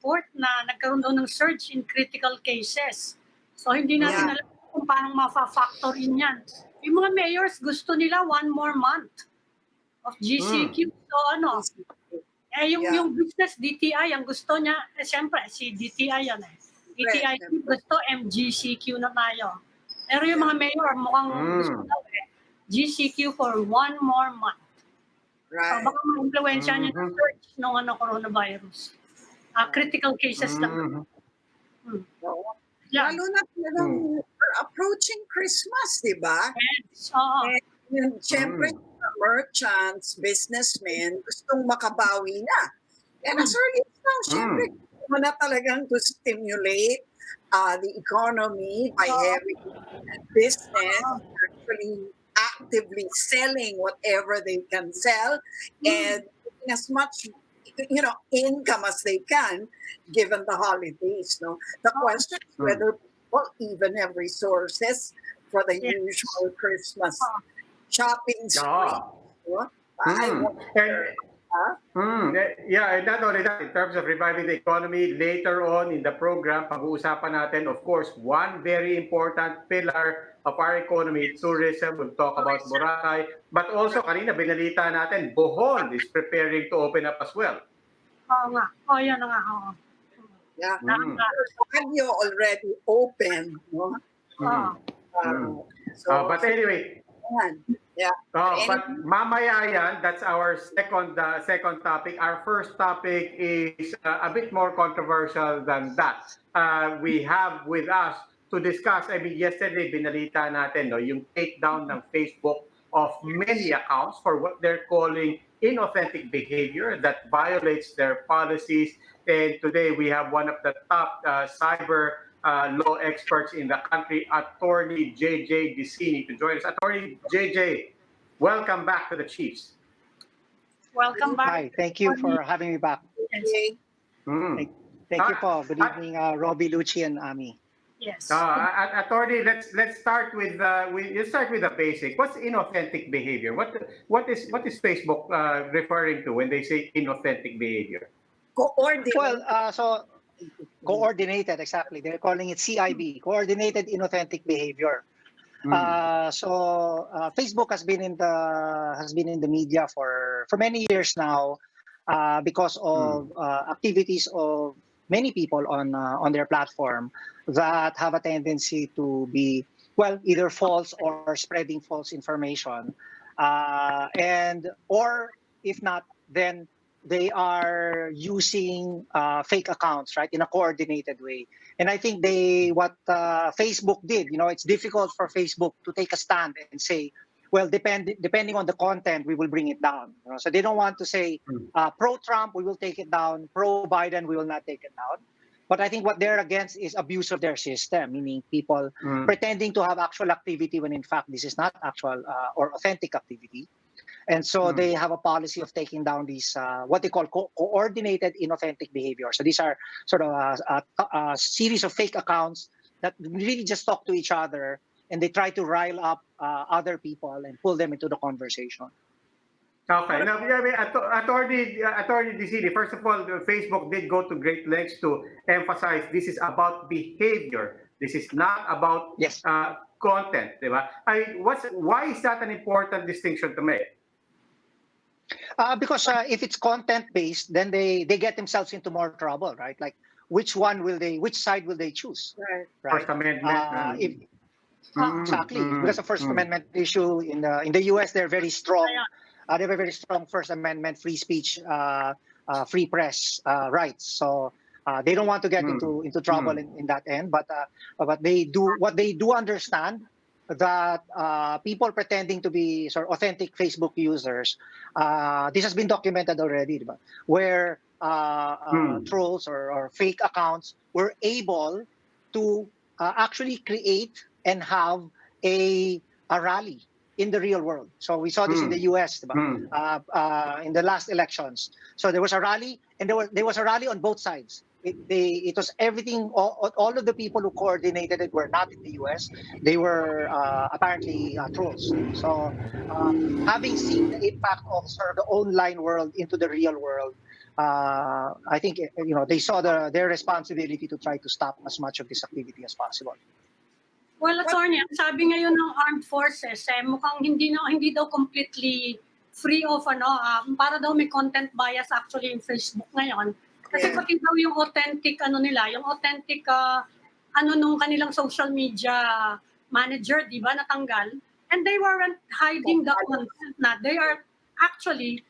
report na nagkaroon daw ng surge in critical cases. So hindi natin alam kung paano ma-factor in yan. Yung mga mayors gusto nila 1 more month of GCQ. So yung business DTI, ang gusto niya, siyempre si DTI yan DTI gusto MGCQ na tayo. Pero yung mga mayor mukhang gusto daw GCQ for 1 more month. Right. So baka ma-influensya niya ng surge ng coronavirus. Critical cases lang. Lalo na talagang approaching Christmas, di ba? Yes. Siyempre, merchants, businessmen, gustong makabawi na. And as early as now, siyempre, na talagang to stimulate the economy by having business actually actively selling whatever they can sell and as much income as they can given the holidays. No, the question is whether people even have resources for the usual Christmas shopping spree. Yeah, and not only that, in terms of reviving the economy, later on in the program, pag-uusapan natin, of course, one very important pillar of our economy, tourism. We'll talk about Boracay. But also, kanina, binalita natin, Bohol is preparing to open up as well. Oo nga. Yan na nga. Yeah. Baguio already open. No? But anyway, but mamaya yan, that's our second topic. Our first topic is a bit more controversial than that. We have with us to discuss, yesterday binalita natin, yung takedown ng Facebook of many accounts for what they're calling inauthentic behavior that violates their policies. And today we have one of the top cyber law experts in the country, Attorney JJ Dicini, to join us. Attorney JJ, welcome back to the Chiefs. Welcome back. Hi, thank you for having me back. Thank you po. Good evening, Robbie, Lucci, and Ami. Yes. Attorney, let's start with the basic. What's inauthentic behavior? What is Facebook referring to when they say inauthentic behavior? Coordinated. Well, coordinated, exactly. They're calling it CIB, coordinated inauthentic behavior. Facebook has been in the media for many years now because of activities of many people on their platform that have a tendency to be either false or spreading false information, or if not, then they are using fake accounts, right, in a coordinated way. And I think what Facebook did, it's difficult for Facebook to take a stand and say, well, depending on the content, we will bring it down. So they don't want to say pro-Trump, we will take it down, pro-Biden, we will not take it down. But I think what they're against is abuse of their system, meaning people pretending to have actual activity when in fact this is not actual or authentic activity. And so they have a policy of taking down these, what they call coordinated inauthentic behavior. So these are sort of a series of fake accounts that really just talk to each other, and they try to rile up other people and pull them into the conversation. Okay. Now, Attorney Dicini, first of all, Facebook did go to great lengths to emphasize this is about behavior. This is not about content. Diba? Why is that an important distinction to make? Because if it's content-based, then they get themselves into more trouble, right? Like, which side will they choose? Right. First Amendment. Exactly. Because the First Amendment issue in the US, they're very strong. They have a very strong First Amendment, free speech, free press rights. So they don't want to get into trouble in that end. But they do understand that people pretending to be sort of authentic Facebook users, this has been documented already, where trolls or fake accounts were able to actually create and have a rally in the real world. So we saw this in the US in the last elections. So there was a rally, and there was a rally on both sides. It was everything. All of the people who coordinated it were not in the US. They were apparently trolls. So having seen the impact of sort of the online world into the real world, I think they saw their responsibility to try to stop as much of this activity as possible. Well, attorney, ang sabi ngayon ng armed forces, mukhang hindi daw completely free of para daw may content bias actually in Facebook ngayon. Kasi pati daw yung authentic yung authentic nung kanilang social media manager, di ba, natanggal. And they weren't hiding the content na. They are actually,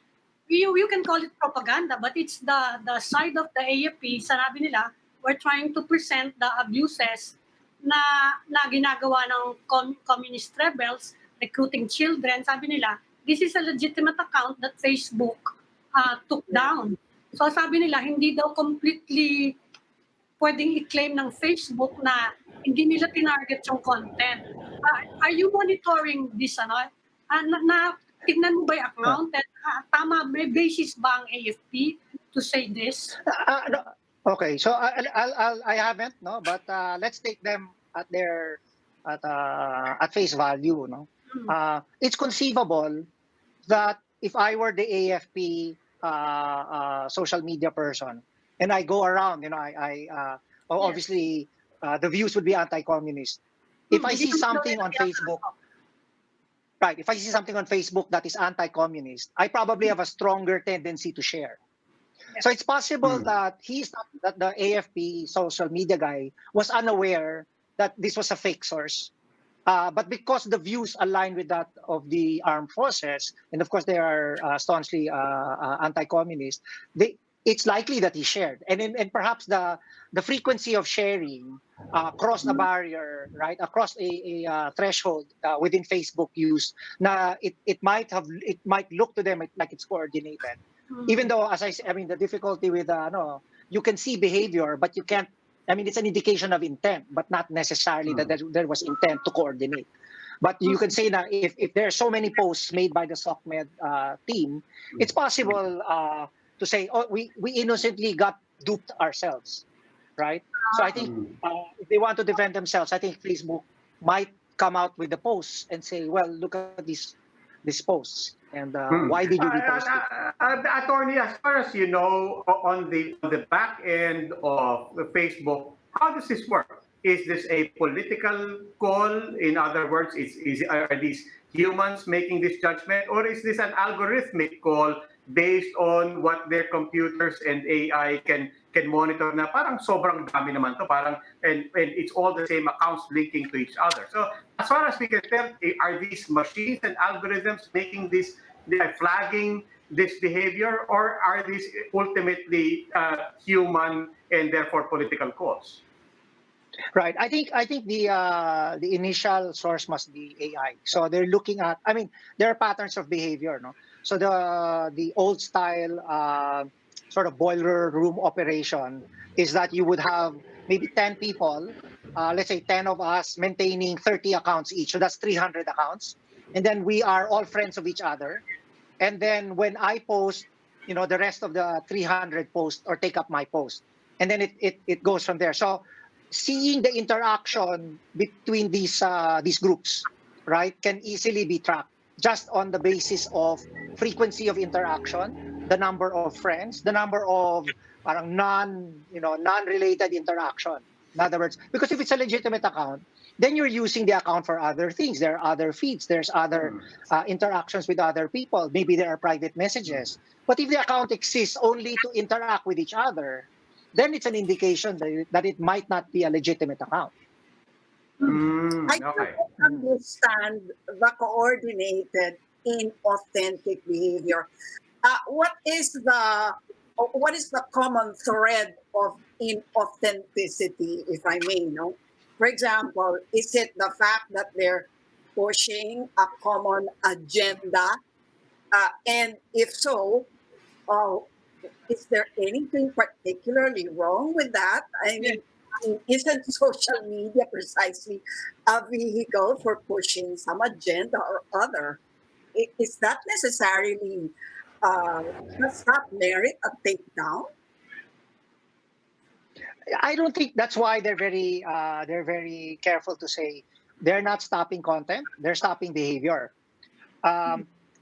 you can call it propaganda, but it's the side of the AFP, sanabi nila, we're trying to present the abuses na ginagawa ng communist rebels, recruiting children. Sabi nila, this is a legitimate account that Facebook took down. So sabi nila, hindi daw completely pwedeng i-claim ng Facebook na hindi nila tinarget yung content. Are you monitoring this? Tignan mo ba yung account? Tama, may basis ba ang AFP to say this? No. Okay, so I haven't, no, but let's take them at face value, no. It's conceivable that if I were the AFP social media person and I go around, obviously the views would be anti-communist. If I see something on Facebook, right? If I see something on Facebook that is anti-communist, I probably have a stronger tendency to share. So it's possible that the AFP social media guy was unaware that this was a fake source. But because the views align with that of the armed forces, and of course they are staunchly anti-communist, it's likely that he shared. And perhaps the frequency of sharing across the barrier, right, across a threshold within Facebook use, it might look to them like it's coordinated. Even though, as I mean, the difficulty with you can see behavior, but you can't. I mean, it's an indication of intent, but not necessarily that there was intent to coordinate. But you can say that if there are so many posts made by the SOCMED team, it's possible to say, oh, we innocently got duped ourselves, right? So I think if they want to defend themselves, I think Facebook might come out with the posts and say, well, look at these posts. And why did you repost it? Attorney, as far as you know, on the back end of Facebook, how does this work? Is this a political call? In other words, are these humans making this judgment, or is this an algorithmic call based on what their computers and AI can monitor? Na parang sobrang dami naman to, and it's all the same accounts linking to each other. So as far as we can tell, are these machines and algorithms making this, flagging this behavior, or are these ultimately human and therefore political calls? Right. I think the initial source must be AI. So they're looking at. I mean, there are patterns of behavior, no. So the old style sort of boiler room operation is that you would have maybe 10 people, let's say 10 of us maintaining 30 accounts each. So that's 300 accounts, and then we are all friends of each other. And then when I post, the rest of the 300 post or take up my post, and then it goes from there. So seeing the interaction between these groups, right, can easily be tracked just on the basis of frequency of interaction, the number of friends, the number of parang non-related interaction. In other words, because if it's a legitimate account, then you're using the account for other things. There are other feeds. There's other interactions with other people. Maybe there are private messages. But if the account exists only to interact with each other, then it's an indication that it might not be a legitimate account. I don't understand the coordinated inauthentic behavior. What is the common thread of inauthenticity, if I may know? For example, is it the fact that they're pushing a common agenda? And if so, is there anything particularly wrong with that? I mean, isn't social media precisely a vehicle for pushing some agenda or other? Is that necessarily, does that merit a takedown? I don't think that's why they're very careful to say they're not stopping content, they're stopping behavior.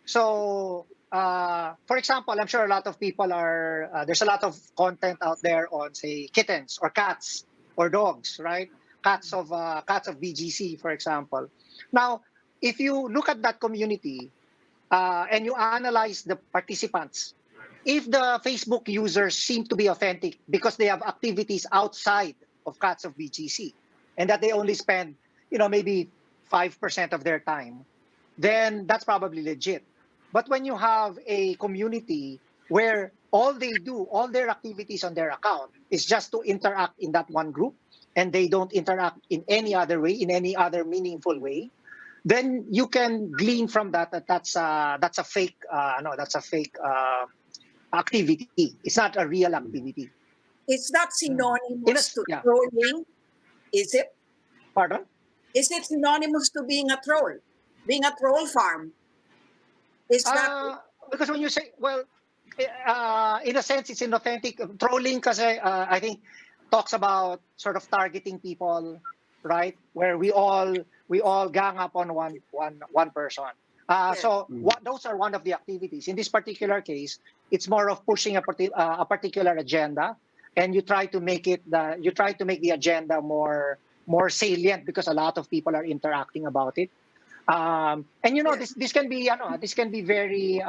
So for example, I'm sure a lot of people are, there's a lot of content out there on, say, kittens or cats or dogs, right? Cats of BGC, for example. Now, if you look at that community and you analyze the participants, if the Facebook users seem to be authentic because they have activities outside of cats of BGC and that they only spend, maybe 5% of their time, then that's probably legit. But when you have a community where all they do, all their activities on their account is just to interact in that one group, and they don't interact in any other way, in any other meaningful way, then you can glean from that that's a fake activity. It's not a real activity. It's not synonymous to Yeah. trolling, is it? Pardon? Is it synonymous to being a troll? Being a troll farm? Is that Because when you say, well, in a sense, it's inauthentic. Trolling kasi, I think, talks about sort of targeting people, right? Where we all gang up on one person. So those are one of the activities. In this particular case, it's more of pushing a particular agenda, and you try to make the agenda more salient because a lot of people are interacting about it. And this can be very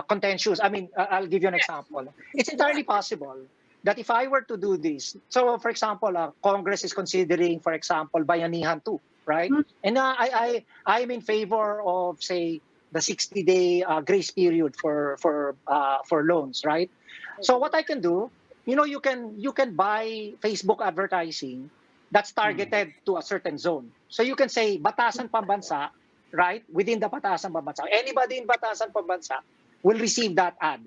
contentious. I mean, I'll give you an example. It's entirely possible that if I were to do this, so for example, Congress is considering, for example, Bayanihan 2, right? And I'm in favor of, say, the 60-day grace period for loans, right? So what I can do, you can buy Facebook advertising that's targeted to a certain zone. So you can say Batasan Pambansa, right? Within the Batasan Pambansa, anybody in Batasan Pambansa will receive that ad.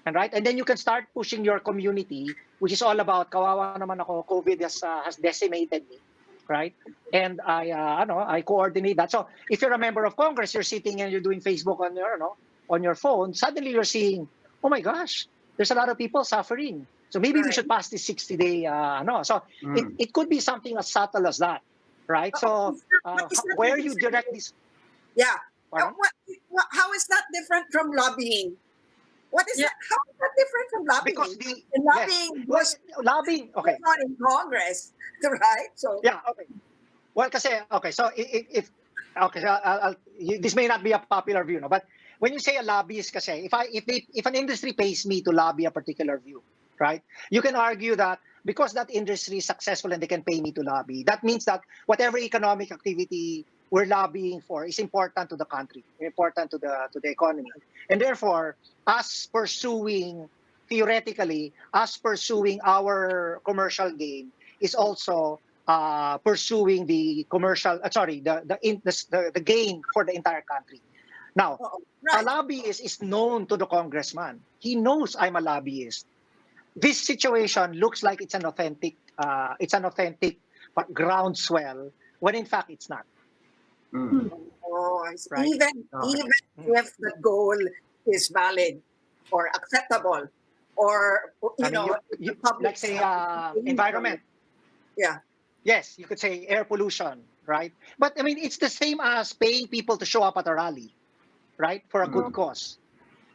And right, and then you can start pushing your community, which is all about kawawa naman ako, COVID has decimated me, right? And I coordinate that. So if you're a member of Congress, you're sitting and you're doing Facebook on your phone. Suddenly you're seeing, oh my gosh, there's a lot of people suffering. So maybe we should pass this 60-day. So it could be something as subtle as that, right? So where you direct this? Yeah. Pardon? How is that different from lobbying? What is that? How is that different from lobbying? Because lobbying was lobbying. Okay. not in Congress, right? So yeah. Okay. Well, so if this may not be a popular view, no, but when you say a lobbyist, kasi if an industry pays me to lobby a particular view, right? You can argue that because that industry is successful and they can pay me to lobby, that means that whatever economic activity we're lobbying for is important to the country, important to the economy, and therefore, theoretically, us pursuing our commercial gain is also pursuing the commercial, the gain for the entire country. Now, a lobbyist is known to the congressman. He knows I'm a lobbyist. This situation looks like it's an authentic groundswell, when in fact it's not. I see. Right. Even if the goal is valid or acceptable, or like say environment. Yeah. Yes, you could say air pollution, right? But I mean, it's the same as paying people to show up at a rally, right, for a good cause.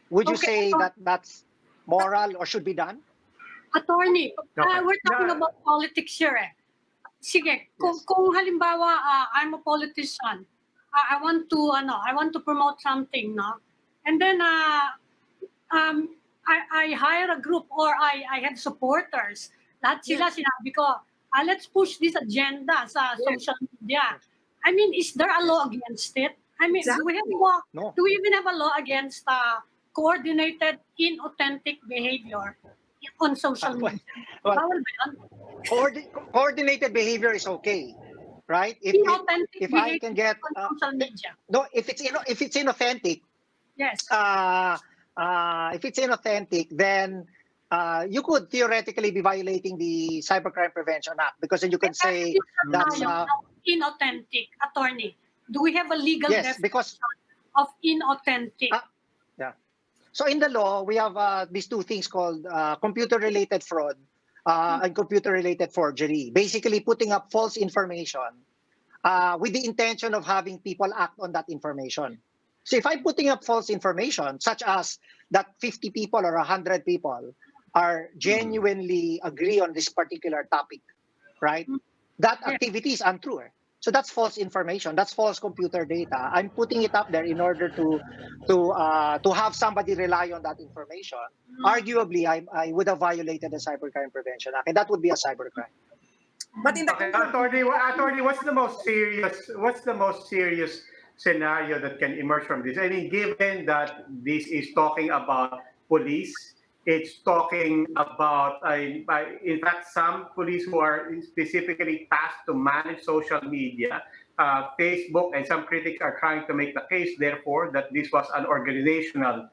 Would you say that that's moral or should be done? Attorney, we're talking about politics here. Sige, kung halimbawa I'm a politician, I want to promote something, no? And then I hire a group or I have supporters. Lahat sila sinabi ko, let's push this agenda sa social media. I mean, is there a law against it? I mean, do we have law? No. Do we even have a law against coordinated inauthentic behavior on social media? Well, Bawal ba yun? coordinated behavior is okay, right? If I can get on social media. no, if it's inauthentic, yes. If it's inauthentic, then you could theoretically be violating the Cybercrime Prevention Act, because then you can say that's inauthentic. Attorney, do we have a legal definition of inauthentic? Yeah. So in the law, we have these two things called computer-related fraud and computer-related forgery. Basically, putting up false information with the intention of having people act on that information. So if I'm putting up false information, such as that 50 people or 100 people are genuinely agree on this particular topic, right? That activity is untrue. So that's false information. That's false computer data. I'm putting it up there in order to have somebody rely on that information. Arguably, I would have violated the Cybercrime Prevention Act, and that would be a cybercrime. But in the Okay, attorney, what's the most serious scenario that can emerge from this? I mean, given that this is talking about police, it's talking about, in fact, some police who are specifically tasked to manage social media, Facebook, and some critics are trying to make the case, therefore, that this was an organizational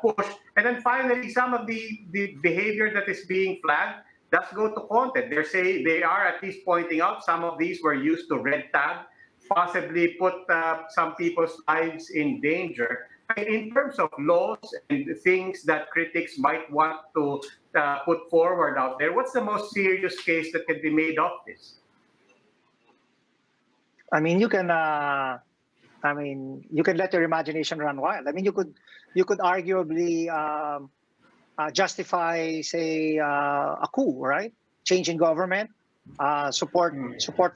push. And then finally, some of the behavior that is being flagged does go to content. They are at least pointing out some of these were used to red tag, possibly put some people's lives in danger. In terms of laws and things that critics might want to put forward out there, what's the most serious case that can be made of this? I mean, you can let your imagination run wild. I mean, you could arguably justify, say, a coup, right? Change in government, support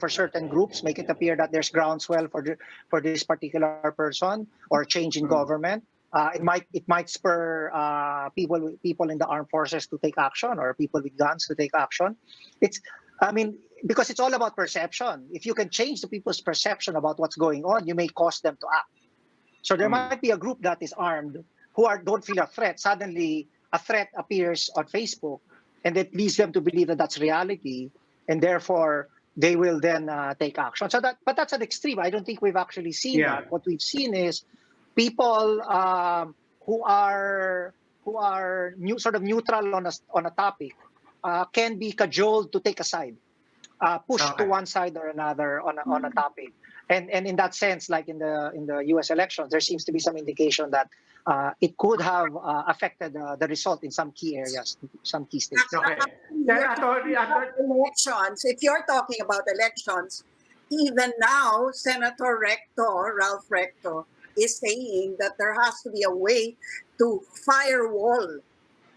for certain groups, make it appear that there's groundswell for this particular person, or change in government. It might spur people in the armed forces to take action, or people with guns to take action. Because it's all about perception. If you can change the people's perception about what's going on, you may cause them to act. So there might be a group that is armed who don't feel a threat. Suddenly, a threat appears on Facebook, and it leads them to believe that that's reality, and therefore they will then take action. But that's an extreme. I don't think we've actually seen that. What we've seen is people who are sort of neutral on a topic can be cajoled to take a side, pushed to one side or another on a topic. And in that sense, like in the U.S. elections, there seems to be some indication that it could have affected the result in some key areas, some key states. Okay. Elections, if you're talking about elections, even now, Senator Ralph Recto, is saying that there has to be a way to firewall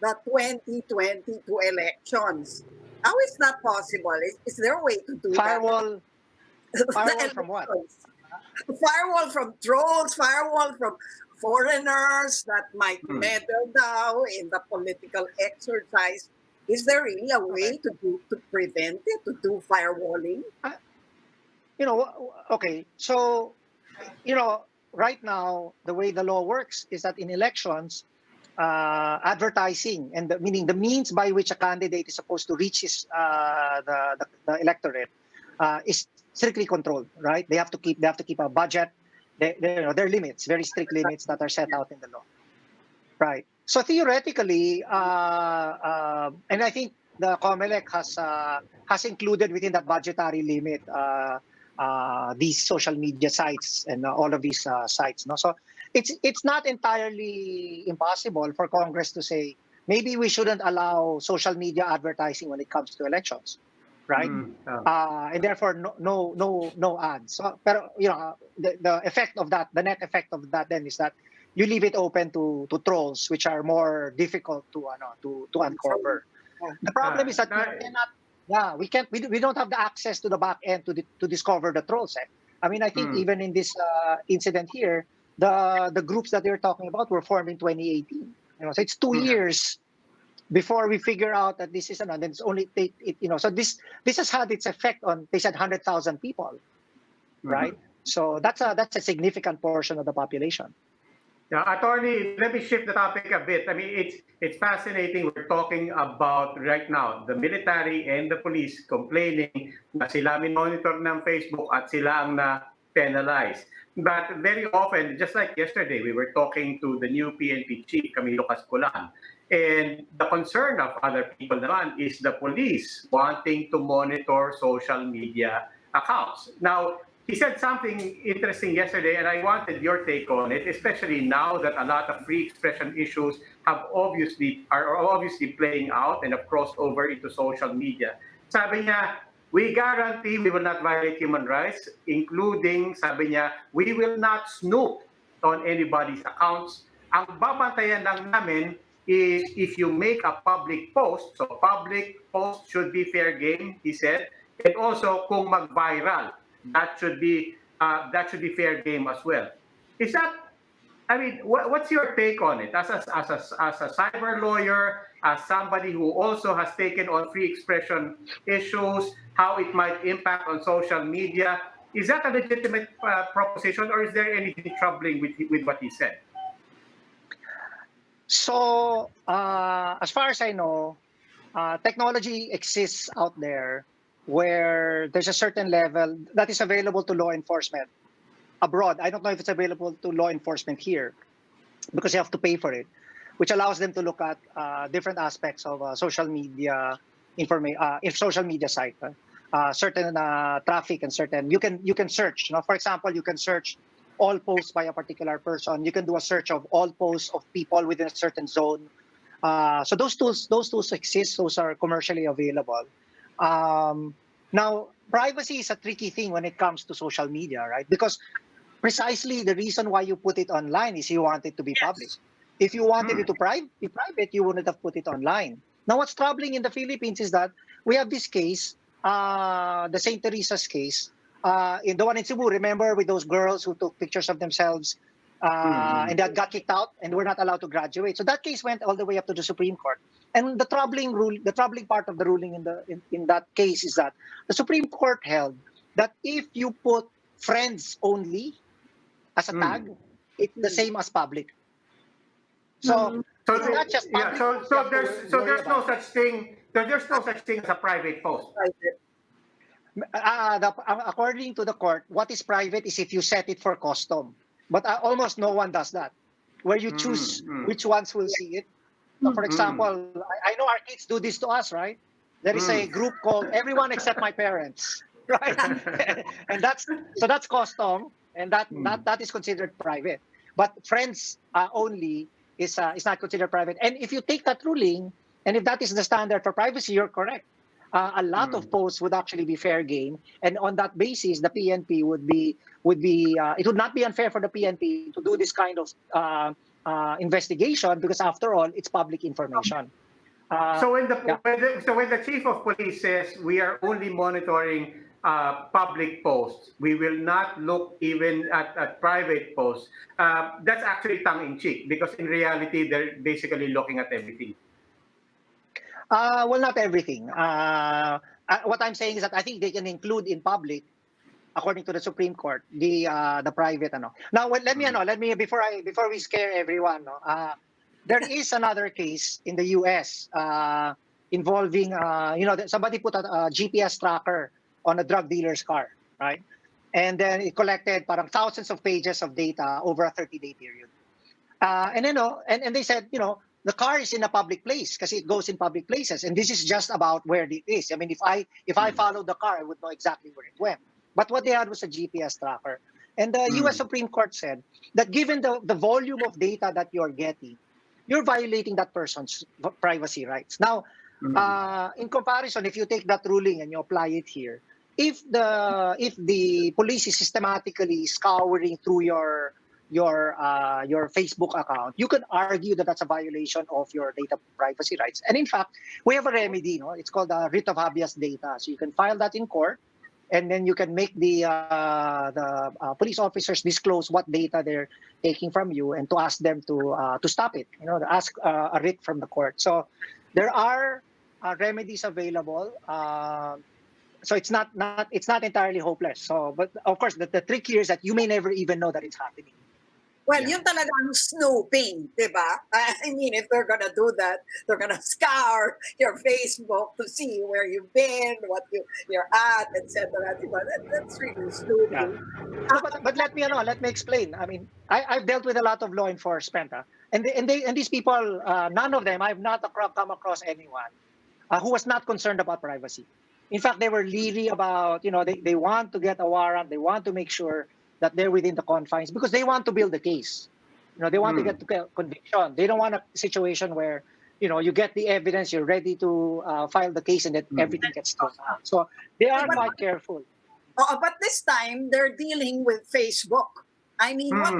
the 2022 elections. How is that possible? Is there a way to do Firewall that? From what? Firewall from trolls, firewall from foreigners that might meddle now in the political exercise. Is there really a way to prevent it, to do firewalling? So, right now, the way the law works is that in elections, advertising, and meaning the means by which a candidate is supposed to reach the electorate is strictly controlled, right? They have to keep a budget. There are limits, very strict limits that are set out in the law, right? So theoretically, and I think the COMELEC has included within that budgetary limit these social media sites and all of these sites. No, so it's not entirely impossible for Congress to say maybe we shouldn't allow social media advertising when it comes to elections, right? And therefore no ads. So, pero the effect of that, the net effect of that then is that you leave it open to trolls, which are more difficult to uncover. The problem is that we don't have the access to the back end to discover the trolls. I mean, I think even in this incident here, the groups that they're talking about were formed in 2018. So it's 2 years before we figure out that this is and then it's only so this has had its effect on, they said, 100,000 people, right? So that's a significant portion of the population. Yeah, attorney, let me shift the topic a bit. I mean, it's fascinating. We're talking about right now the military and the police complaining na sila monitor ng Facebook at sila ang na-penalize. But very often, just like yesterday, we were talking to the new PNP chief, Camilo Cascolan, and the concern of other people naman is the police wanting to monitor social media accounts. Now, he said something interesting yesterday, and I wanted your take on it, especially now that a lot of free expression issues are obviously playing out and have crossed over into social media. Sabi niya, we guarantee we will not violate human rights, including, sabi niya, we will not snoop on anybody's accounts. Ang babantayan lang namin is if you make a public post, so public post should be fair game, he said, and also kung mag-viral, that should be fair game as well. Is that, I mean, what's your take on it as a cyber lawyer, as somebody who also has taken on free expression issues, how it might impact on social media? Is that a legitimate proposition, or is there anything troubling with what he said? So, as far as I know, technology exists out there where there's a certain level that is available to law enforcement abroad. I don't know if it's available to law enforcement here because you have to pay for it, which allows them to look at different aspects of social media if social media site, certain traffic and certain you can search. For example, you can search all posts by a particular person. You can do a search of all posts of people within a certain zone. So those tools exist. Those are commercially available. Now, privacy is a tricky thing when it comes to social media, right? Because precisely the reason why you put it online is you want it to be public. If you wanted it to be private, you wouldn't have put it online. Now, what's troubling in the Philippines is that we have this case, the St. Teresa's case, in the one in Cebu. Remember, with those girls who took pictures of themselves and that got kicked out and were not allowed to graduate. So that case went all the way up to the Supreme Court. And the troubling part of the ruling in that case is that the Supreme Court held that if you put friends only as a tag, it's the same as public. So it's not just public. There's no such thing. There's no such thing as a private post. According to the court, what is private is if you set it for custom. But almost no one does that, where you choose which ones will see it. So for example, I know our kids do this to us, right? There is a group called Everyone Except My Parents, right? And that's custom, and that is considered private. But friends only is not considered private. And if you take that ruling, and if that is the standard for privacy, you're correct. A lot of posts would actually be fair game, and on that basis, the PNP would be it would not be unfair for the PNP to do this kind of investigation, because after all, it's public information. So when the chief of police says we are only monitoring public posts, we will not look even at private posts, that's actually tongue-in-cheek, because in reality, they're basically looking at everything. Well, not everything. What I'm saying is that I think they can include in public, according to the Supreme Court, the private. Now, let me before we scare everyone. There is another case in the U.S. Involving somebody put a GPS tracker on a drug dealer's car, right? And then it collected thousands of pages of data over a 30-day period. And they said, the car is in a public place because it goes in public places, and this is just about where it is. I mean, if I followed the car, I would know exactly where it went. But what they had was a GPS tracker, and the U.S. Supreme Court said that given the volume of data that you're getting, you're violating that person's privacy rights. Now, in comparison, if you take that ruling and you apply it here, if the police is systematically scouring through your Facebook account, you can argue that that's a violation of your data privacy rights. And in fact, we have a remedy. It's called a writ of habeas data. So you can file that in court, and then you can make the police officers disclose what data they're taking from you, and to ask them to stop it. To ask a writ from the court. So there are remedies available. So it's not entirely hopeless. So, but of course, the trick here is that you may never even know that it's happening. Well, yun talagang snooping, diba? I mean, if they're gonna do that, they're gonna scour your Facebook to see where you've been, what you're at, etc. That's really snooping. Yeah. But let me explain. I mean, I've dealt with a lot of law enforcement, and these people, none of them, I've not come across anyone who was not concerned about privacy. In fact, they were leery about, they want to get a warrant, they want to make sure that they're within the confines, because they want to build a case. They want to get to conviction. They don't want a situation where, you get the evidence, you're ready to file the case, and then everything gets thrown out. So they are quite careful. But this time, they're dealing with Facebook. I mean, what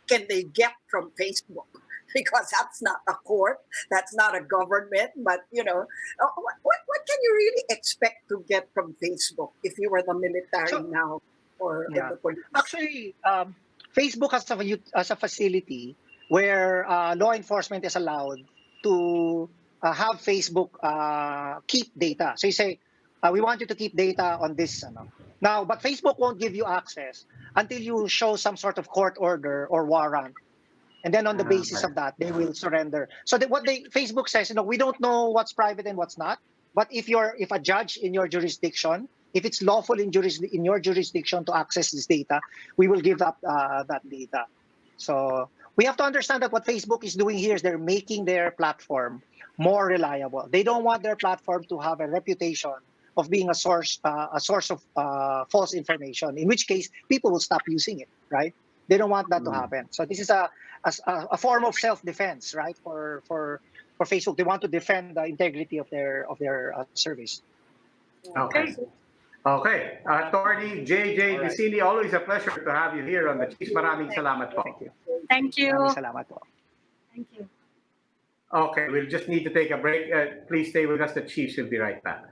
can they get from Facebook? Because that's not a court, that's not a government, but what can you really expect to get from Facebook if you were the military now or the police? Actually, Facebook has a facility where law enforcement is allowed to have Facebook keep data. So you say, we want you to keep data on this. Now, but Facebook won't give you access until you show some sort of court order or warrant. And then on the basis of that, they will surrender. So Facebook says, we don't know what's private and what's not. But if a judge in your jurisdiction, if it's lawful in your jurisdiction to access this data, we will give up that data. So we have to understand that what Facebook is doing here is they're making their platform more reliable. They don't want their platform to have a reputation of being a source of false information, in which case people will stop using it, right? They don't want that to happen. So this is a form of self-defense, right? For Facebook, they want to defend the integrity of their service. Okay. Attorney JJ Vicini, always a pleasure to have you here on the Chiefs. Maraming salamat po. Thank you. Thank you. Maraming salamat po. Thank you. Okay, we'll just need to take a break. Please stay with us. The Chiefs will be right back.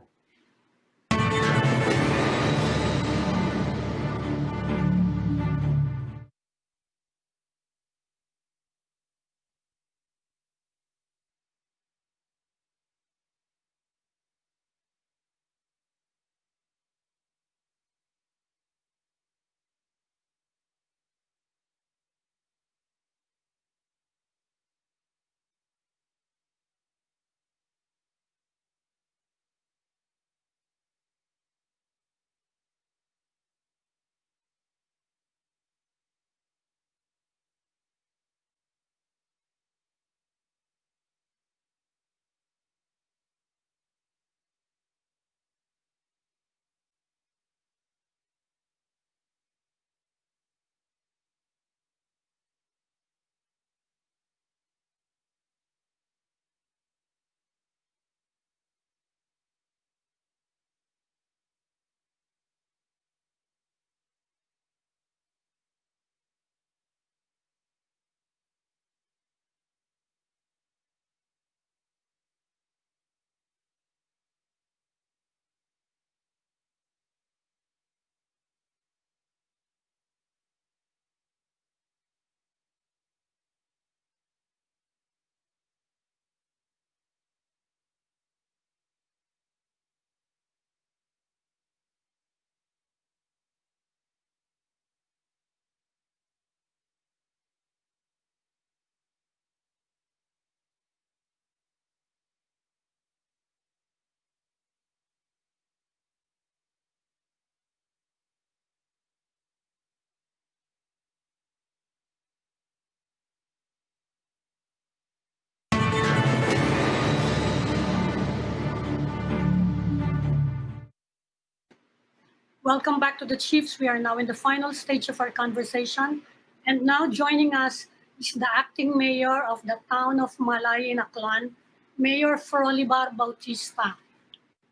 Welcome back to the Chiefs. We are now in the final stage of our conversation. And now joining us is the acting mayor of the town of Malay in Aklan, Mayor Frolibar Bautista.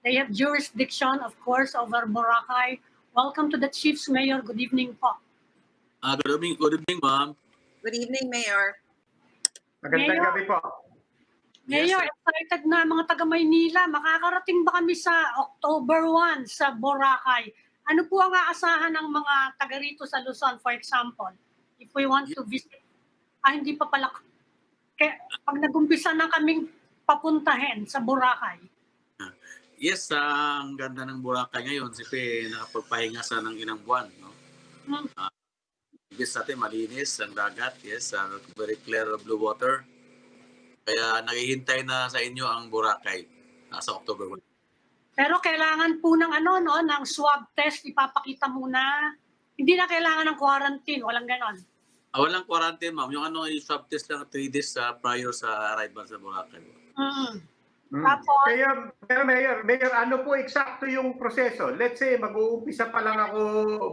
They have jurisdiction, of course, over Boracay. Welcome to the Chiefs, Mayor. Good evening po. Good evening, ma'am. Good evening, Mayor. Magandang gabi po. Mayor, excited na mga taga Maynila. Makakarating ba kami sa October 1 sa Boracay? Ano po ang aasahan ng mga taga rito sa Luzon, for example? If we want to visit, hindi pa pala. Kaya, pag nag-umpisa na kaming papuntahin sa Boracay. Yes, ang ganda ng Boracay ngayon. Siyempre, nakapagpahinga sa ng ilang buwan. No? Ibig natin, malinis ang dagat. Yes, very clear blue water. Kaya naghihintay na sa inyo ang Boracay sa October 1. Pero kailangan po ng ng swab test, ipapakita muna. Hindi na kailangan ng quarantine, walang ganon. Walang quarantine, ma'am. Yung yung swab test lang 3 days prior sa arrival sa Boracay. Tapos, Pero Mayor, ano po eksakto yung proseso? Let's say, mag-uumpisa pa lang ako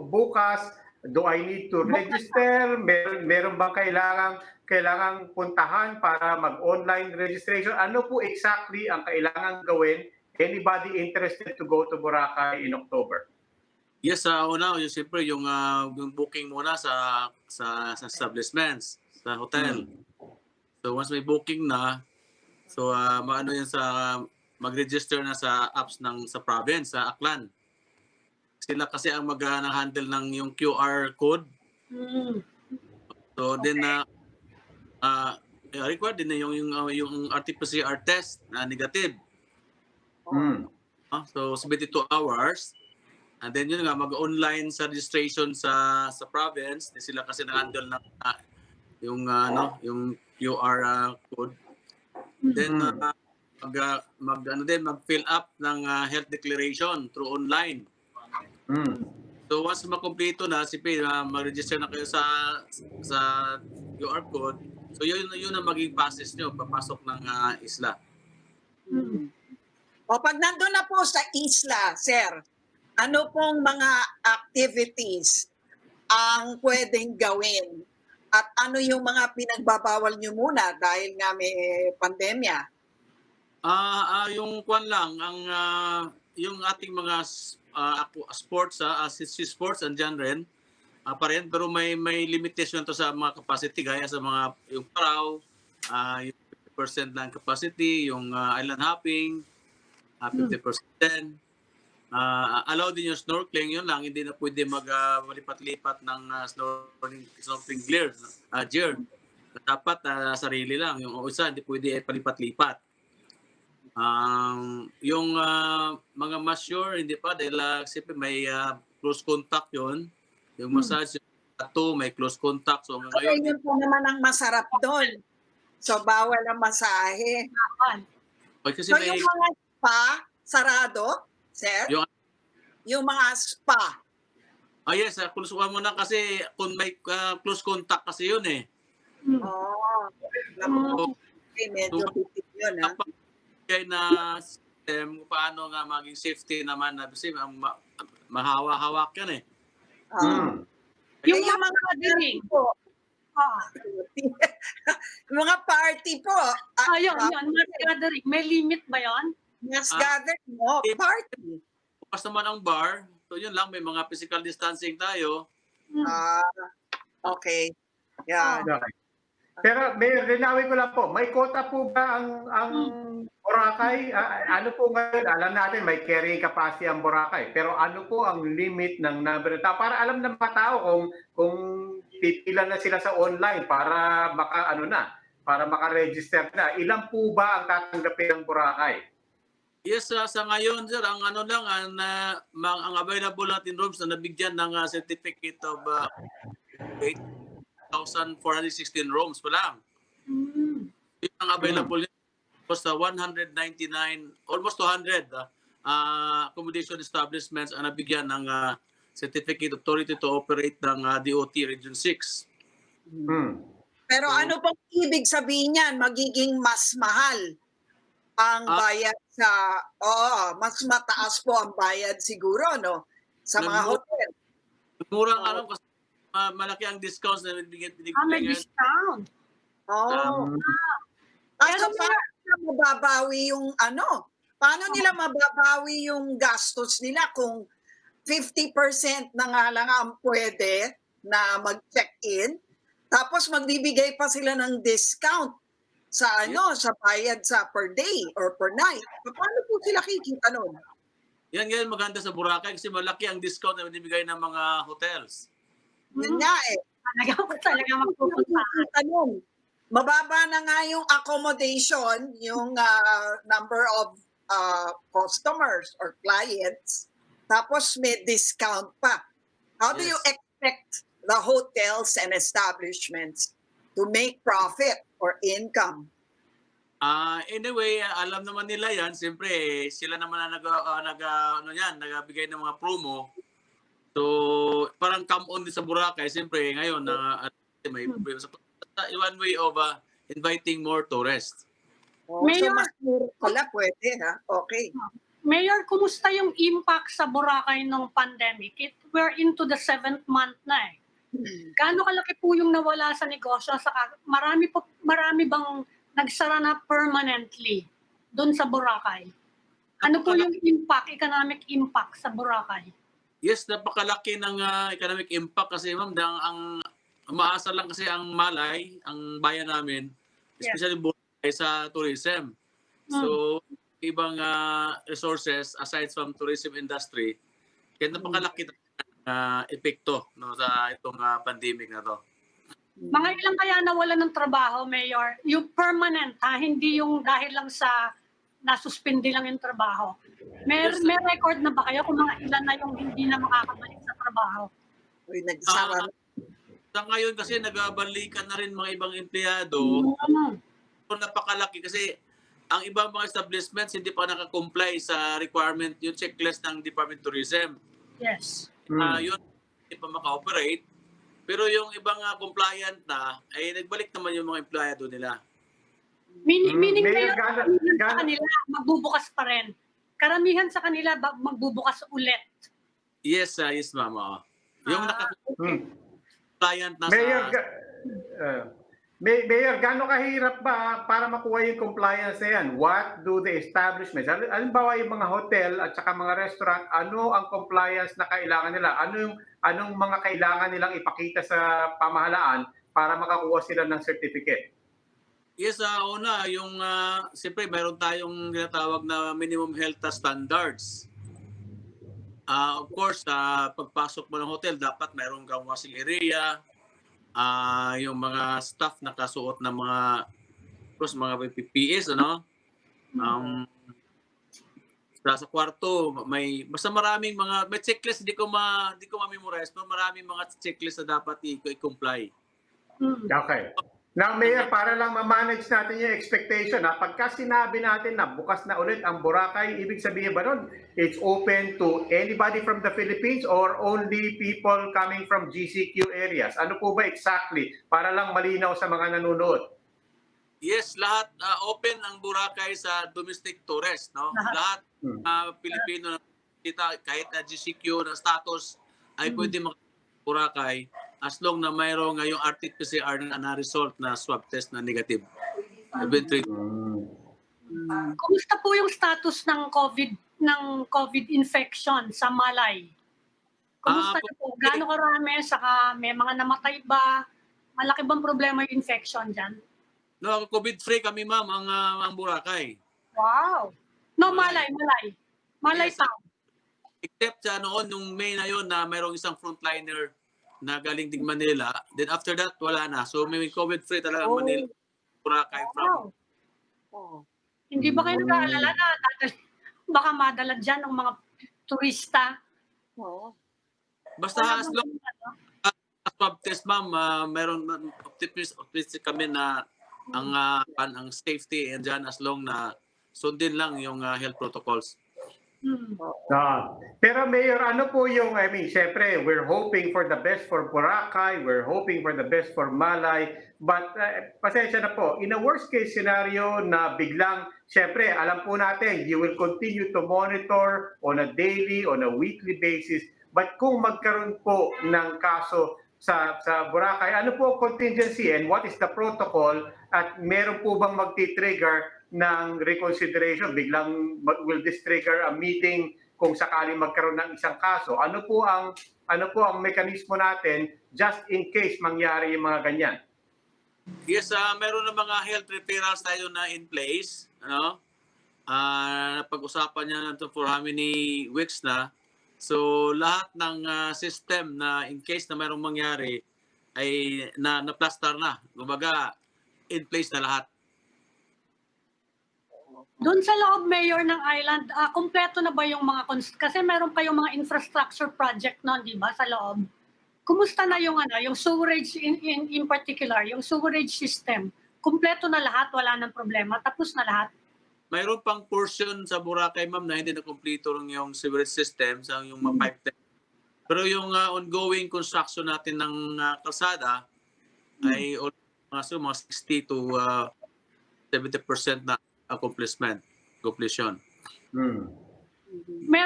bukas. Do I need to register? Meron bang kailangang puntahan para mag-online registration? Ano po exactly ang kailangan gawin? Anybody interested to go to Boracay in October? Yes, una, siyempre yung booking muna sa establishments. sa hotel. So once may booking na, so maano yan sa mag-register na sa apps ng sa province, sa Aklan. Sila kasi ang mag-handle ng yung QR code. So then required din na yung RT-PCR test na negative. So 72 hours. And then yun nga mag-online sa registration sa province, di sila kasi na-handle ng yung QR code. Then mag-fill up ng health declaration through online. So once makumpleto na mag-register na kayo sa QR code. So yun ang maging passes nyo papasok ng isla. O pag nandun na po sa isla, sir, ano pong mga activities ang pwedeng gawin? At ano yung mga pinagbabawal nyo muna dahil nga may pandemya? Yung kwan lang, yung ating mga sports, sports andyan rin, pa rin, pero may limitation to sa mga capacity, gaya sa mga yung paraw, yung 50% lang capacity, yung island hopping, 50% din. Allow din yung snorkeling, yun lang, hindi na pwede malipat-lipat ng snorkeling gear. Dapat sarili lang, yung isa hindi pwede palipat-lipat. Yung mga massure, hindi pa, dahil siyempre may close contact yun. Yung massage, yung tattoo, may close contact. So ngayon, Yun po naman ang masarap doon. So bawal ang masahe. kasi So yung mga spa, sarado, sir? Yung mga spa. Yes, kulusukan mo na kasi kung may close contact kasi yun eh. Okay, medyo bitin yun, ha? Kaya na system, paano nga maging safety naman na kasi mahawa-hawak yan eh. Yung Yung mga gathering po. Mga party po. Yun, mass gathering. May limit ba yun? Mass gathering, no? Party. Bukas naman ang bar, so yun lang, may mga physical distancing tayo. Okay. Yeah. Okay. Pero may linawin ko lang po, may quota po ba ang Boracay? Ano po ngayon? Alam natin may carrying capacity ang Boracay. Pero ano po ang limit ng number ng tao? Para alam ng mga tao kung pipila na sila sa online para para maka-register na. Ilan po ba ang tatanggapin ng Boracay? Yes, sa ngayon, sir, ang ang available natin rooms na nabigyan ng certificate of 8,416 rooms pa lang. Yung ang available was 199, almost 200 accommodation establishments ang nabigyan ng certificate of authority to operate ng DOT Region 6. Pero ano pong ibig sabihin niyan? Magiging mas mahal ang bayad mas mataas po ang bayad siguro, no? Sa mga hotel. Murang kasi malaki ang discounts na binigay May discount. So paano nila mababawi yung paano nila mababawi yung gastos nila kung 50% na nga lang ang pwede na mag-check-in, tapos magbibigay pa sila ng discount sa sa bayad sa per day or per night. Paano po sila kikita nun? Yan ngayon maganda sa Boracay kasi malaki ang discount na binibigay ng mga hotels. Yun nga eh. Talaga magpupunta. Mababa na nga yung accommodation, yung number of customers or clients, tapos may discount pa. How do you expect the hotels and establishments to make profit or income? Anyway, alam naman nila yan. Siyempre, sila naman na nagbigay ng mga promo. So, parang come on din sa Boracay. Siyempre, ngayon, may one way of inviting more tourists. So, mas pala pwede, ha? Okay. Mayor, kumusta yung impact sa Boracay ng pandemic? We're into the 7th month na eh. Gaano kalaki po yung nawala sa negosyo? Marami bang nagsara na permanently doon sa Boracay? Ano po yung economic impact sa Boracay? Yes, napakalaki ng economic impact kasi ma'am, ang umaasa lang kasi ang Malay, ang bayan namin, especially Boracay sa tourism. So, ibang resources aside from tourism industry, kaya napakalaki epekto no, sa itong pandemic na to. Mga ilang kaya nawala ng trabaho, Mayor? Yung permanent, hindi yung dahil lang sa nasuspindi lang yung trabaho. May record na ba kayo kung mga ilan na yung hindi na makakabalik sa trabaho? Uy, nagsara na. Sa ngayon kasi nagbabalikan na rin mga ibang empleyado. So, napakalaki kasi ang ibang mga establishments hindi pa nakakomply sa requirement, yung checklist ng Department of Tourism. Yes. Yun, hindi pa maka-operate. Pero yung ibang compliant na, ay nagbalik naman yung mga empleyado nila. Meaning Mayor, karamihan sa kanila, magbubukas pa rin. Karamihan sa kanila, magbubukas ulit. Yes, yes ma'am. Yung naka-compliant na Mayor, sa... Mayor, gaano kahirap ba para makuha yung compliance na yan? What do the establishments, halimbawa yung mga hotel at saka mga restaurant, ano ang compliance na kailangan nila? Anong mga kailangan nilang ipakita sa pamahalaan para makakuha sila ng certificate? Yes, una, yung siyempre mayroon tayong tinatawag na minimum health standards. Of course, pagpasok mo ng hotel, dapat mayroon kang washing area, yung mga staff nakasuot ng mga PPEs, ano? Sa kwarto, basta maraming mga may checklist, hindi ko ma-memorize, pero maraming mga checklist na dapat i-comply. Okay. Now, Mayor, para lang ma-manage natin yung expectation, pagka sinabi natin na bukas na ulit ang Boracay, ibig sabihin ba nun, it's open to anybody from the Philippines or only people coming from GCQ areas? Ano po ba exactly? Para lang malinaw sa mga nanonood. Yes, lahat open ang Boracay sa domestic tourist, no? Lahat Pilipino na kahit na GCQ na status ay pwede Boracay as long na mayroong yung RT-PCR na result na swab test na negative. Kumusta po yung status ng COVID infection sa Malay? Kumusta na po? Gaano karami? Saka may mga namatay ba? Malaki bang problema yung infection dyan? No, COVID-free kami, ma'am, ang Boracay. Wow! No, Malay Yes, town. Except sa noon, nung May na yun, na mayroong isang frontliner na galing din Manila. Then after that, wala na. So may COVID-free talaga ang Manila, Boracay from. Hindi ba kayo nag-aalala na baka madala dyan ng mga turista? Basta as long as swab test, ma'am, mayroon optimistic kami na ang safety and dyan as long na sundin lang yung health protocols. Pero Mayor, ano po yung, syempre, we're hoping for the best for Boracay, we're hoping for the best for Malay, but pasensya na po, in a worst case scenario na biglang, syempre, alam po natin, you will continue to monitor on a daily, on a weekly basis, but kung magkaroon po ng kaso sa Boracay, ano po ang contingency and what is the protocol at meron po bang magti-trigger ng reconsideration? Biglang will this trigger a meeting kung sakaling magkaroon ng isang kaso? Ano po ang mekanismo natin just in case mangyari yung mga ganyan? Yes, meron na mga health referrals tayo na in place, ano? Napag-usapan niya natin for how many weeks na. So lahat ng system na in case na mayroong mangyari ay na-plaster na. Kumbaga, in place na lahat. Doon sa loob, Mayor, ng island, kumpleto na ba yung mga kasi meron kayong mga infrastructure project noon, di ba, sa loob? Kumusta na yung yung sewerage in particular, yung sewerage system? Kumpleto na lahat, wala nang problema, tapos na lahat? Mayroon pang portion sa Boracay, ma'am, na hindi na kumpleto yung sewerage system sa yung mga pipeline. Pero yung ongoing construction natin ng kalsada ay mga 60 to 70% na completion.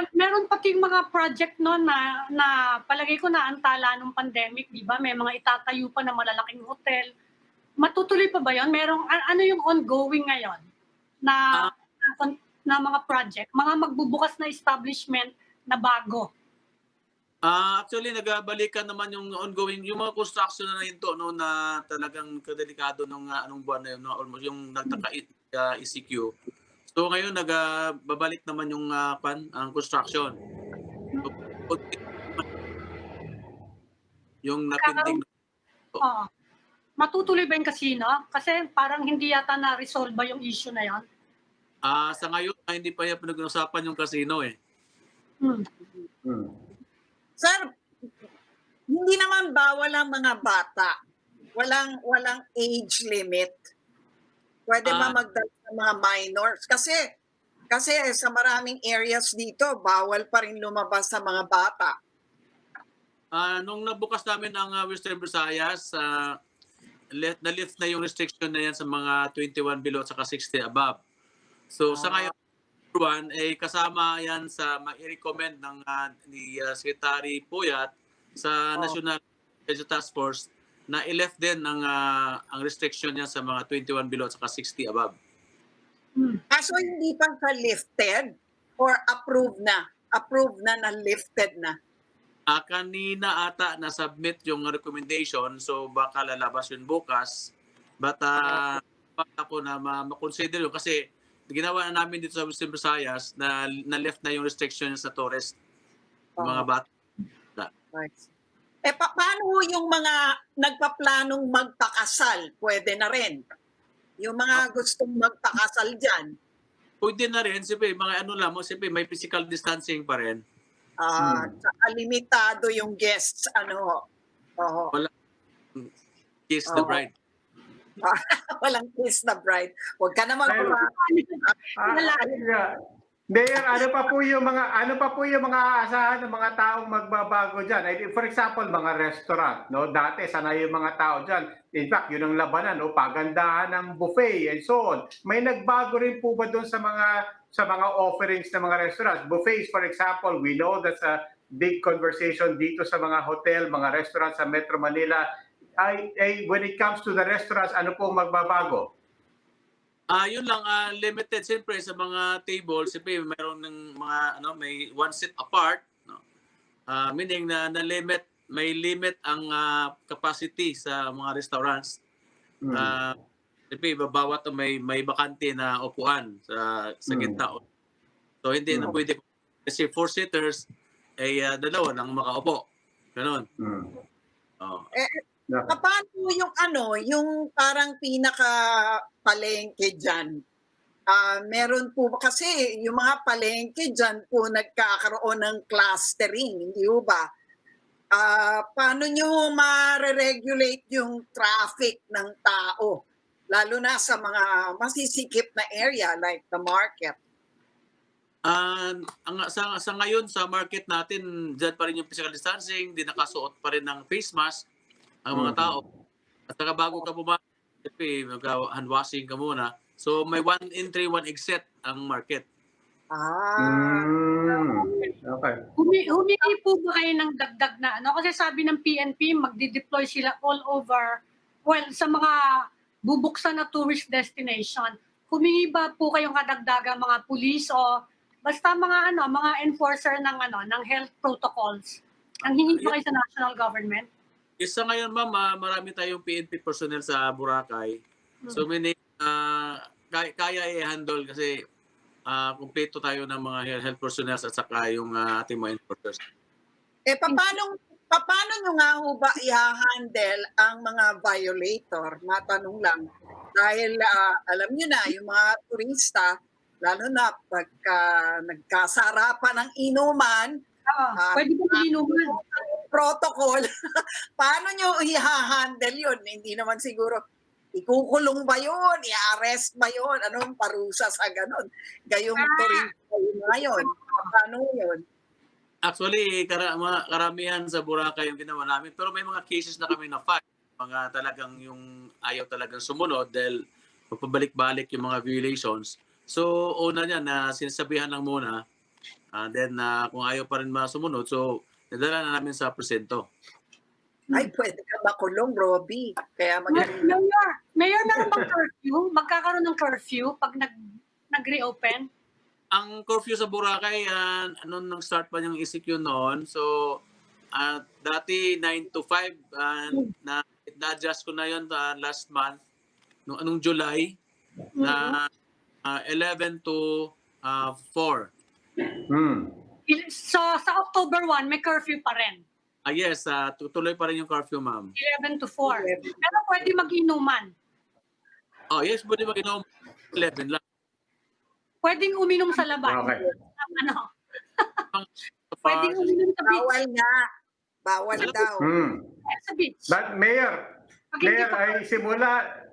Meron pating mga project noon na palagay ko na antala nung pandemic, di ba? May mga itatayo pa na malalaking hotel. Matutuloy pa ba 'yon? Ano yung ongoing ngayon na mga project, mga magbubukas na establishment na bago? Actually, nagbabalikan naman yung ongoing, yung mga construction na hinto no, na talagang kadelikado nung anong buwan na yun, no, almost yung nagtaka-ECQ. So ngayon babalik naman yung ang construction. So, yung napinding. Oo. Matutuloy ba yung casino? Kasi parang hindi yata na-resolve ba yung issue na yan? Sa ngayon, hindi pa yan pinag-usapan yung casino eh. Sir, hindi naman bawal ang mga bata. Walang age limit. Pwede ba magdala ng mga minors? Kasi sa maraming areas dito, bawal pa rin lumabas sa mga bata. Nung nabukas namin ang Western Visayas, na-lift na yung restriction na yan sa mga 21 below at saka 60 above. So sa ngayon, kasama yan sa mai-recommend ng ni Secretary Puyat sa National Education Task Force na i-lift din ang restriction niya sa mga 21 below at saka 60 above. Kaso hindi pa sa lifted or approved na lifted na? Kanina ata na-submit yung recommendation, so baka lalabas yun bukas. But ako na ma-consider yun kasi ginawa na namin dito sa Western Visayas na left na yung restriction sa tourist, mga bata. Nice. Paano yung mga nagpaplanong magpakasal? Pwede na rin. Yung mga gustong magpakasal dyan. Pwede na rin, siyempre, mga siyempre, may physical distancing pa rin. Saka limitado yung guests, Wala. Kiss the bride. Walang kiss the bride. Huwag ka na Mayor, ano pa po yung mga aasahan ng mga taong magbabago diyan? For example, mga restaurant, no? Dati sanay yung mga tao diyan. In fact, yun ang labanan, no? Pagandahan ng buffet and so on. May nagbago rin po ba doon sa mga offerings ng mga restaurants? Buffets, for example, we know that's a big conversation dito sa mga hotel, mga restaurants sa Metro Manila. When it comes to the restaurants, ano pong magbabago? Yun lang, limited siyempre sa mga tables, siyempre mayroon ng mga may one seat apart, no? Meaning na may limit ang capacity sa mga restaurants. Siyempre bawat may bakante na upuan sa gitna. So hindi na pwede kasi 4 seaters ay dalawa lang makaupo. Ganon. Paano yung parang pinaka palengke dyan? Meron po kasi yung mga palengke dyan po nagkakaroon ng clustering, hindi ba? Paano nyo ma-regulate yung traffic ng tao? Lalo na sa mga masisikip na area like the market. Sa ngayon sa market natin, dyan pa rin yung physical distancing, di nakasuot pa rin ng face mask ang mga tao. At saka bago ka pumasok, hand washing ka muna. So may 1 entry, 1 exit ang market. Okay. Humingi po ba kayo ng dagdag na Kasi sabi ng PNP, magdi-deploy sila all over, sa mga bubuksan na tourist destination. Humingi ba po kayong kadagdagan mga police o basta mga enforcer ng health protocols? Ang hingi pa kayo sa national government? Isa ngayon, ma'am, marami tayong PNP personnel sa Boracay. So, meaning, kaya i-handle kasi kumpleto tayo ng mga health personnel at saka yung ating mga enforcers. Paano nyo nga ho ba i-handle ang mga violator? Matanong lang. Dahil alam nyo na, yung mga turista, lalo na pagka nagkasarapan ng inuman, pwede ba inuman? Protocol. Paano nyo i-handle yun? Hindi naman siguro ikukulong ba yun? I-arrest ba yun? Anong parusa sa ganon? Gayong turista yun ngayon. Paano yun? Actually, karamihan sa Boracay yung ginawa namin. Pero may mga cases na kami na-fight. Mga talagang yung ayaw talagang sumunod dahil pabalik-balik yung mga violations. So, una niyan na sinasabihan lang muna. Then, kung ayaw pa rin sumunod, so, nadala na namin sa presento. Ay, pwede ka makulong, Robbie. Kaya Mayor, meron bang curfew? Magkakaroon ng curfew pag nag-reopen? Ang curfew sa Boracay, nung nag-start pa yung ECQ noon, so Dati 9 to 5, na-adjust ko na yun last month, nung July, na 11 to 4. So, sa October 1, may curfew pa rin. Yes, tutuloy pa rin yung curfew, ma'am. 11 to 4. Pero pwede mag-inuman. Yes, pwede mag-inom 11 lang. Pwedeng uminom sa labas. Okay. Ano? Pwedeng uminom sa beach. Bawal nga. Bawal daw. Sa beach. But Mayor, ay simula,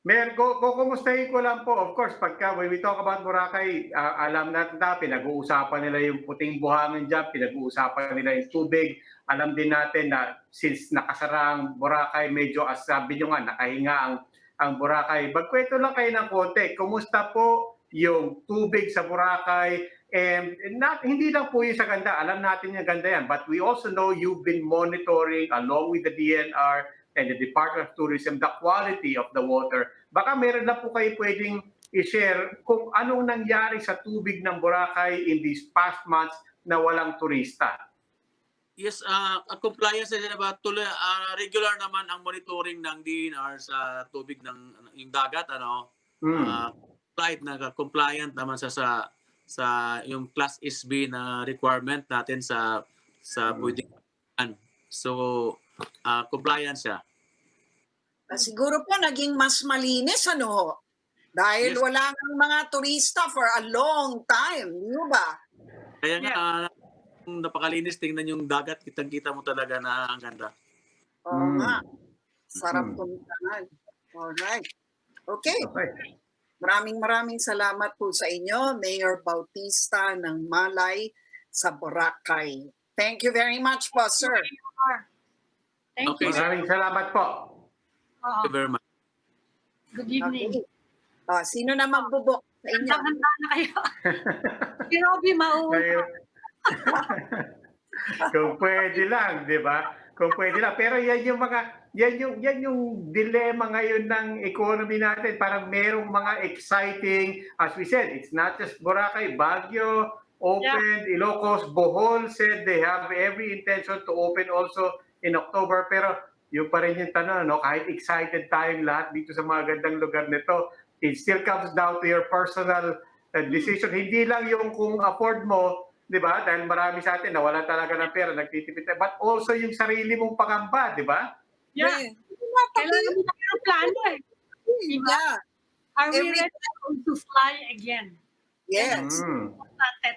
Mayor, kukumustahin ko lang po, of course, pagka when we talk about Boracay, alam natin na pinag-uusapan nila yung puting buhangin dyan, pinag-uusapan nila yung tubig. Alam din natin na since nakasara ang Boracay, medyo as sabi nyo nga, nakahinga ang Boracay. Magkwento lang kayo ng konti, kumusta po yung tubig sa Boracay? And hindi lang po yung sa ganda, alam natin yung ganda yan, but we also know you've been monitoring along with the DNR and the Department of Tourism the quality of the water. Baka meron na po kayo pwedeng i-share kung anong nangyari sa tubig ng Boracay in these past months na walang turista. Yes, compliance na ba tuloy, regular naman ang monitoring ng DNR sa tubig ng yung dagat, compliant naman sa yung Class SB na requirement natin sa pwedeng. So compliance siya. Siguro po naging mas malinis dahil Yes. wala nang mga turista for a long time, di ba? Kaya nga napakalinis, tingnan yung dagat, kitang-kita mo talaga na ang ganda. Oo nga. Sarap puntahan. Alright. Okay. Maraming salamat po sa inyo, Mayor Bautista ng Malay sa Boracay. Thank you very much po, sir. Thank Okay, you. Maraming salamat po. Thank you very much. Good evening. Okay. Sino na magbubok sa inyo? Handa na kayo. Si Robby mauuna. Kung pwede lang, di ba? Kung pwede lang. Pero yan yung dilema ngayon ng economy natin. Parang merong mga exciting, as we said, it's not just Boracay, Baguio, opened, Ilocos, Bohol said they have every intention to open also in October. Pero yung pa rin yung tanong, kahit excited tayong lahat dito sa mga gandang lugar nito, it still comes down to your personal decision. Hindi lang yung kung afford mo, di ba? Dahil marami sa atin nawala talaga ng pera, nagtitipid. But also yung sarili mong pangamba, di ba? Yeah. Kailangan mo na yung plano eh. Diba? Yeah. Are we ready to fly again? Yes.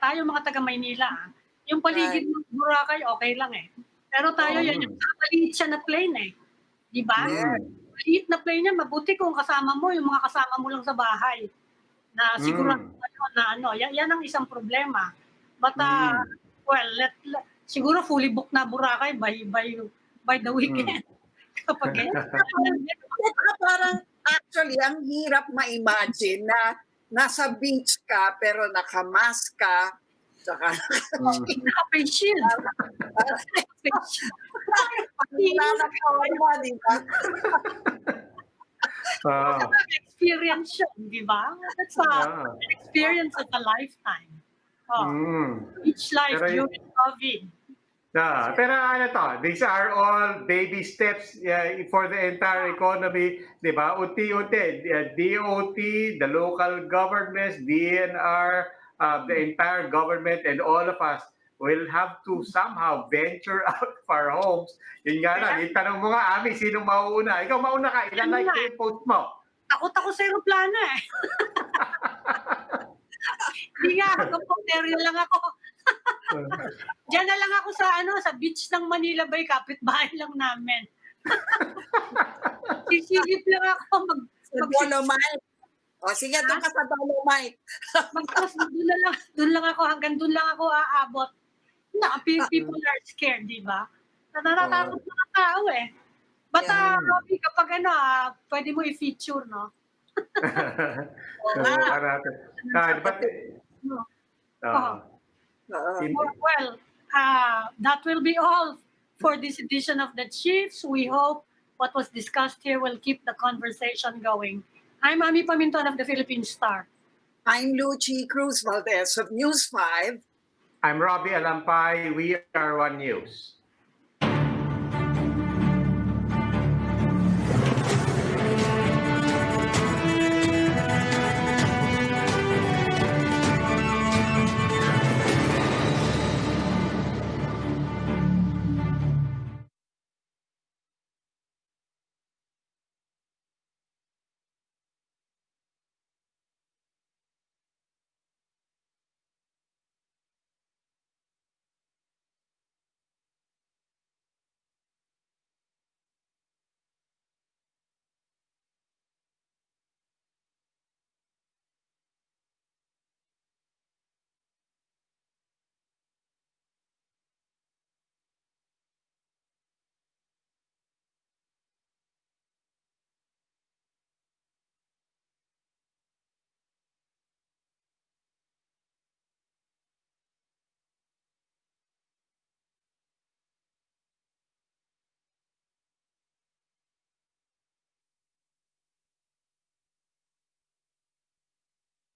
Tayo mga taga Maynila, yung paligid ng Boracay, okay lang eh. Pero tayo, yan yung maliit siya na plane eh. Di ba? Maliit na plane yan, mabuti kung kasama mo, yung mga kasama mo lang sa bahay. Na siguro yan ang isang problema. But, siguro fully booked na Boracay by the weekend. Kapag parang actually, ang hirap ma-imagine na nasa beach ka pero naka-mask ka, tsaka naka-face shield. di ba? Experience yun, di ba? That's an experience of a lifetime. Each life during COVID. Pero these are all baby steps for the entire economy, di ba? Unti-unti, DOT, the local governments, DNR, the entire government, and all of us will have to somehow venture out of our homes. Yun nga lang, yung tanong mo nga, Ami, sinong mauuna? Ikaw mauna ka, ilan like yung post mo? Takot ako sa aeroplano eh. Hindi nga, computeryo lang ako. Diyan na lang ako sa beach ng Manila Bay, kapitbahay lang namin. Sisigip lang ako Sa Dolomite. Sige, doon ka sa Dolomite. Doon lang ako, hanggang doon lang ako aabot. People are scared, di ba? Natatakot mga tao eh. But Robby, kapag pwede mo i-feature, no? Well, that will be all for this edition of the Chiefs. We hope what was discussed here will keep the conversation going. I'm Ami Paminton of the Philippine Star. I'm Lucy Cruz Valdez of News 5. I'm Robbie Alampay. We are One News.